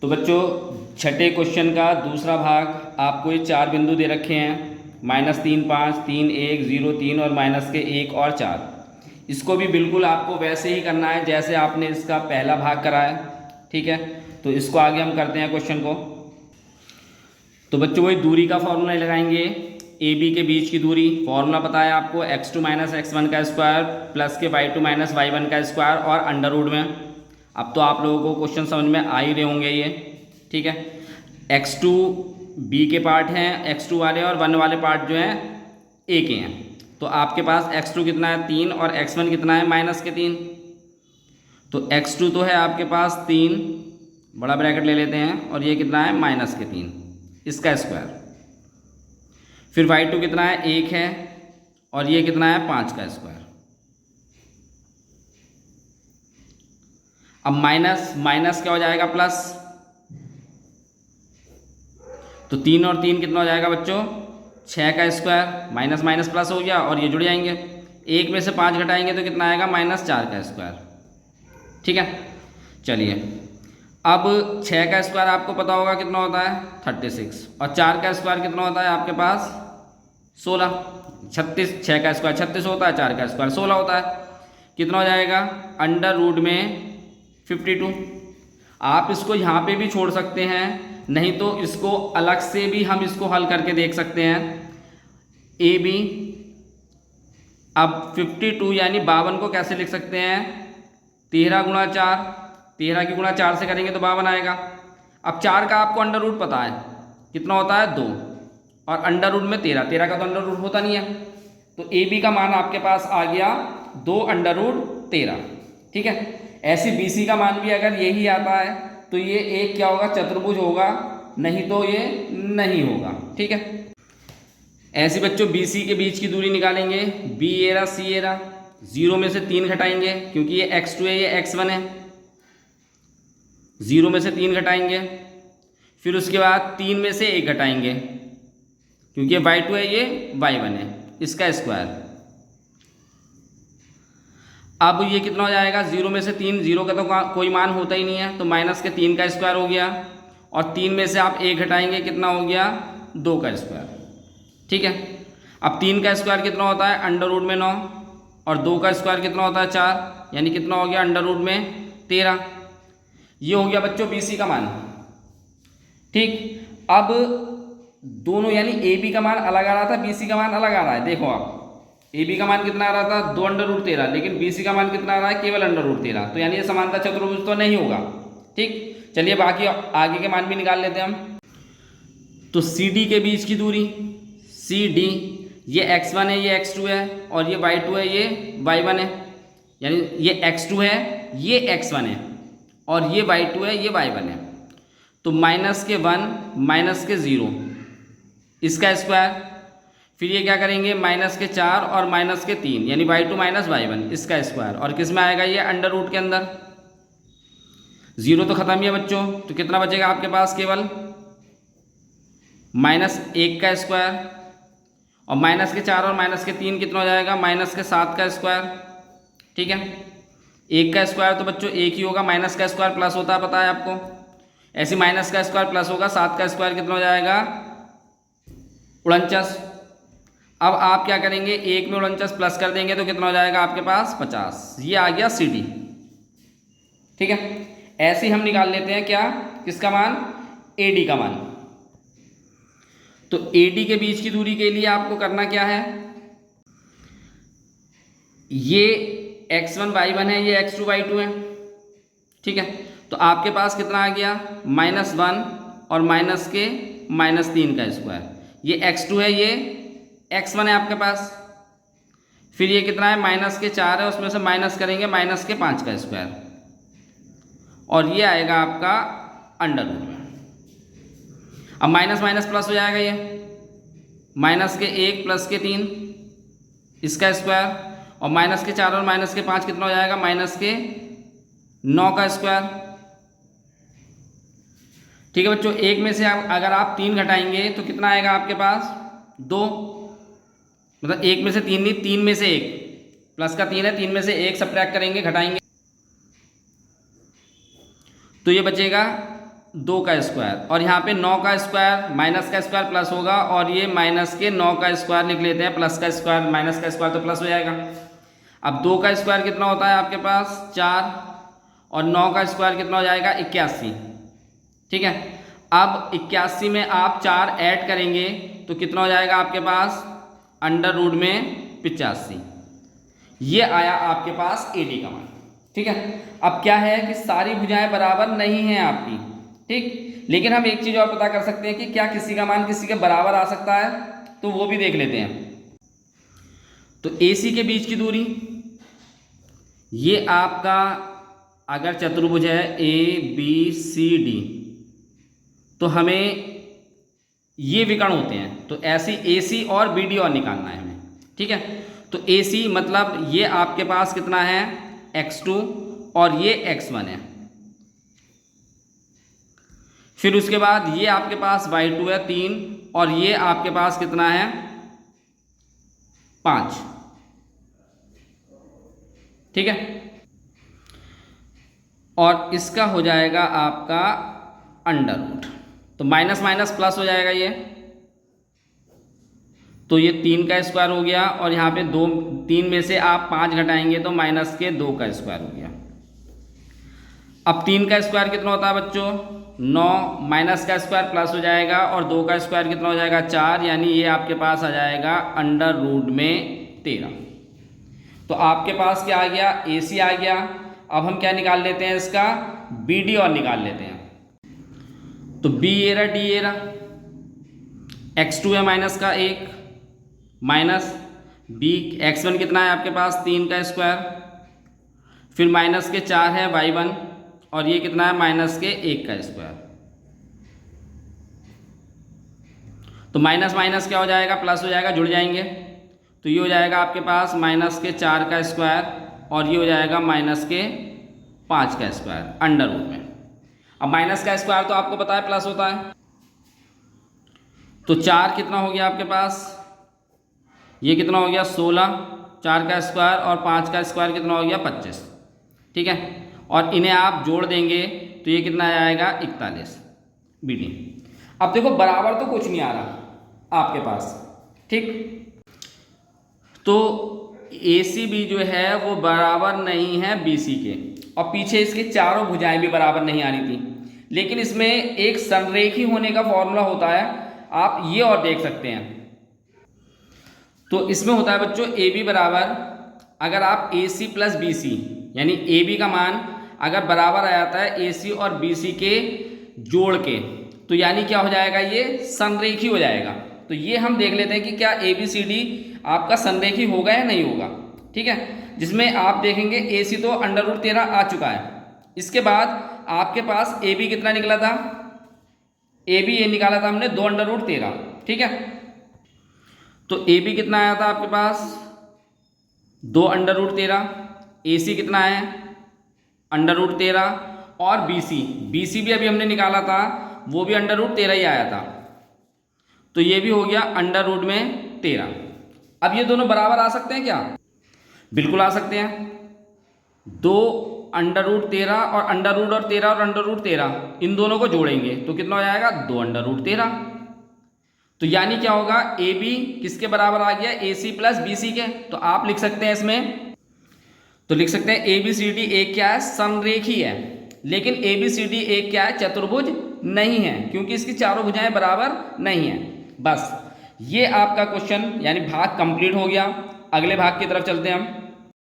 तो बच्चों छठे क्वेश्चन का दूसरा भाग आपको ये 4 बिंदु दे रखे हैं, -3, 5, 3, 1, 0, 3 और माइनस के 1 और 4। इसको भी बिल्कुल आपको वैसे ही करना है जैसे आपने इसका पहला भाग कराया, ठीक है। तो इसको आगे हम करते हैं क्वेश्चन को। तो बच्चों वही दूरी का फॉर्मूला लगाएंगे, ए बी के बीच की दूरी। फॉर्मूला पता है आपको, x2 - x1 का स्क्वायर प्लस के y2 - y1 का स्क्वायर और अंडर रूट में। अब तो आप लोगों को क्वेश्चन समझ में आ ही रहे होंगे ये, ठीक है। x2 b के पार्ट हैं, x2 वाले, और 1 वाले पार्ट जो हैं a के हैं। तो आपके पास x2 कितना है 3 और x1 कितना है -3। तो x2 तो है आपके पास 3, बड़ा ब्रैकेट ले लेते हैं, और ये कितना है -3 इसका स्क्वायर। फिर y2 कितना है 1 है, और ये कितना है 5 का स्क्वायर। अब माइनस माइनस क्या हो जाएगा प्लस, तो 3 और 3 कितना हो जाएगा बच्चों 6 का स्क्वायर, माइनस माइनस प्लस हो गया और ये जुड़ जाएंगे। 1 में से 5 घटाएंगे तो कितना आएगा -4 का स्क्वायर, ठीक है। चलिए अब 6 का स्क्वायर आपको पता होगा कितना होता है 36, और 4 का स्क्वायर कितना होता है आपके पास 16। 36, 6 का स्क्वायर 36 होता है, 4 का स्क्वायर 16 होता है। कितना हो जाएगा अंडर रूट में 52। आप इसको यहाँ पे भी छोड़ सकते हैं, नहीं तो इसको अलग से भी हम इसको हल करके देख सकते हैं। ए बी, अब 52 यानी 52 को कैसे लिख सकते हैं 13 गुणा 4, 13 की गुणा 4 से करेंगे तो 52 आएगा। अब 4 का आपको अंडर रूट पता है कितना होता है 2, और अंडर रूट में 13, 13 का तो अंडर रूट होता नहीं है। तो ए बी का मान आपके पास आ गया 2 अंडर रूट 13, ठीक है। ऐसे बी सी का मान भी अगर यही आता है तो ये एक क्या होगा चतुर्भुज होगा, नहीं तो ये नहीं होगा, ठीक है। ऐसे बच्चों बी सी के बीच की दूरी निकालेंगे, बी ए रहा सी ए रहा, 0 में से 3 घटाएंगे क्योंकि ये x2 है ये x1 है, 0 में से 3 घटाएंगे। फिर उसके बाद 3 में से 1 घटाएंगे क्योंकि ये y2 है ये y1 है, इसका स्क्वायर। अब ये कितना हो जाएगा 0 में से 3, 0 का तो कोई मान होता ही नहीं है, तो -3 का स्क्वायर हो गया, और 3 में से आप 1 घटाएंगे कितना हो गया 2 का स्क्वायर, ठीक है। अब 3 का स्क्वायर कितना होता है अंडर रूट में 9, और 2 का स्क्वायर कितना होता है 4, यानी कितना हो गया अंडर रूट में 13। ये हो गया बच्चों बी सी का मान, ठीक। अब दोनों यानी ए बी का मान अलग आ रहा था, बी सी का मान अलग आ रहा है। देखो आप ए बी का मान कितना आ रहा था 2 अंडर रूट 13, लेकिन बी सी का मान कितना आ रहा है केवल अंडर रूट 13, तो यानी ये समानता चतुर्भुज तो नहीं होगा, ठीक। चलिए बाकी आगे के मान भी निकाल लेते हैं हम। तो सी डी के बीच की दूरी, सी डी, ये x1 है ये x2 है, और ये y2 है ये y1 है, यानी ये x2 है ये x1 है, और ये y2 है ये y1 है। तो -1 -0 इसका स्क्वायर। फिर ये क्या करेंगे -4 और -3 यानी y2 - y1 इसका स्क्वायर, और किस में आएगा ये अंडर रूट के अंदर। 0 तो खत्म ही है बच्चों, तो कितना बचेगा आपके पास केवल -1 का स्क्वायर, और -4 और -3 कितना हो जाएगा -7 का स्क्वायर, ठीक है। 1 का स्क्वायर तो बच्चों 1 ही होगा, माइनस का स्क्वायर प्लस होता है पता है आपको। ऐसे माइनस का स्क्वायर प्लस होगा, 7 का स्क्वायर कितना हो जाएगा 49। अब आप क्या करेंगे 1 में 49 प्लस कर देंगे तो कितना हो जाएगा आपके पास 50। ये आ गया सी डी, ठीक है। ऐसे ही हम निकाल लेते हैं क्या किसका मान ए डी का मान। तो ए डी के बीच की दूरी के लिए आपको करना क्या है, ये x1 y1 है ये x2 y2 है, ठीक है। तो आपके पास कितना आ गया -1 और -3 का स्क्वायर, ये x2 है ये x1 है आपके पास। फिर ये कितना है -4 है, उसमें से माइनस करेंगे -5 का स्क्वायर, और ये आएगा आपका अंडर रूट में। अब माइनस माइनस प्लस हो जाएगा, ये -1 + 3 इसका स्क्वायर, और -4 और -5 कितना हो जाएगा -9 का स्क्वायर, ठीक है बच्चों। 1 में से अगर आप 3 घटाएंगे तो कितना आएगा आपके पास 2, मतलब 1 में से 3 नहीं 3 में से 1, प्लस का 3 है 3 में से 1 सब्ट्रैक्ट करेंगे घटाएंगे तो ये बचेगा 2 का स्क्वायर, और यहाँ पे 9 का स्क्वायर माइनस का स्क्वायर प्लस होगा, और ये माइनस के 9 का स्क्वायर लिख लेते हैं, प्लस का स्क्वायर माइनस का स्क्वायर तो प्लस हो जाएगा। अब 2 का स्क्वायर कितना होता है आपके पास 4, और 9 का स्क्वायर कितना हो जाएगा 81। ठीक है, अब 81 में आप 4 ऐड करेंगे तो कितना हो जाएगा आपके पास अंडर रूट में 85। ये आया आपके पास AD का मान। ठीक है, अब क्या है कि सारी भुजाएं बराबर नहीं हैं आपकी, ठीक, लेकिन हम एक चीज़ और पता कर सकते हैं कि क्या किसी का मान किसी के बराबर आ सकता है, तो वो भी देख लेते हैं। तो AC के बीच की दूरी, ये आपका अगर चतुर्भुज है ABCD, तो हमें ये विकर्ण होते हैं, तो ऐसी AC और BD और निकालना है हमें। ठीक है, तो AC मतलब ये आपके पास कितना है x2 और ये x1 है। फिर उसके बाद ये आपके पास y2 है 3, और ये आपके पास कितना है 5। ठीक है, और इसका हो जाएगा आपका अंडर रूट, तो माइनस माइनस प्लस हो जाएगा ये, तो ये 3 का स्क्वायर हो गया, और यहाँ पे 3 में से आप 5 घटाएंगे तो माइनस के 2 का स्क्वायर हो गया। अब 3 का स्क्वायर कितना होता है बच्चों 9, माइनस का स्क्वायर प्लस हो जाएगा, और 2 का स्क्वायर कितना हो जाएगा 4, यानी ये आपके पास आ जाएगा अंडर रूट में 13। तो आपके पास क्या आ गया AC आ गया। अब हम क्या निकाल लेते हैं इसका BD और निकाल लेते हैं। तो B ये रहा D ये रहा, x2 है माइनस का 1 माइनस B x1 कितना है आपके पास 3 का स्क्वायर, फिर माइनस के 4 है y1, और ये कितना है माइनस के 1 का स्क्वायर। तो माइनस माइनस क्या हो जाएगा प्लस हो जाएगा, जुड़ जाएंगे, तो ये हो जाएगा आपके पास माइनस के 4 का स्क्वायर, और ये हो जाएगा माइनस के 5 का स्क्वायर अंडर रूट में। अब माइनस का स्क्वायर तो आपको पता है प्लस होता है, तो 4 कितना हो गया आपके पास, ये कितना हो गया 16, 4 का स्क्वायर और 5 का स्क्वायर कितना हो गया 25। ठीक है, और इन्हें आप जोड़ देंगे तो ये कितना आएगा 41 BD। अब देखो बराबर तो कुछ नहीं आ रहा आपके पास, ठीक, तो ACB जो है वो बराबर नहीं है BC के, और पीछे इसके चारों भुजाएं भी बराबर नहीं आ रही थी। लेकिन इसमें एक संरेखी होने का फॉर्मूला होता है, आप ये और देख सकते हैं। तो इसमें होता है बच्चों AB बराबर, अगर आप AC प्लस BC यानी AB का मान अगर बराबर आ जाता है AC और BC के जोड़ के, तो यानी क्या हो जाएगा ये संरेखी हो जाएगा। तो ये हम देख लेते हैं कि क्या ABCD आपका संरेखी होगा या नहीं होगा। ठीक है, जिसमें आप देखेंगे AC तो अंडर रूट 13 आ चुका है। इसके बाद आपके पास AB कितना निकला था, AB ये निकाला था हमने 2 अंडर रूट 13। ठीक है, तो AB कितना आया था आपके पास 2 अंडर रूट 13, AC कितना है अंडर रूट 13, और BC भी अभी हमने निकाला था, वो भी अंडर रूट 13 ही आया था, तो ये भी हो गया अंडर रूट में 13। अब ये दोनों बराबर आ सकते हैं क्या, बिल्कुल आ सकते हैं। 2 अंडर रूट 13 और अंडर रूट और 13 और अंडर रूट 13 इन दोनों को जोड़ेंगे तो कितना हो जाएगा 2 अंडर रूट 13। तो यानी क्या होगा AB किसके बराबर आ गया AC प्लस BC के। तो आप लिख सकते हैं इसमें, तो लिख सकते हैं ABCD एक क्या है समरेखी है, लेकिन ABCD एक क्या है चतुर्भुज नहीं है, क्योंकि इसकी चारों भुजाएं बराबर नहीं है। बस ये आपका क्वेश्चन यानी भाग कंप्लीट हो गया। अगले भाग की तरफ चलते हैं हम।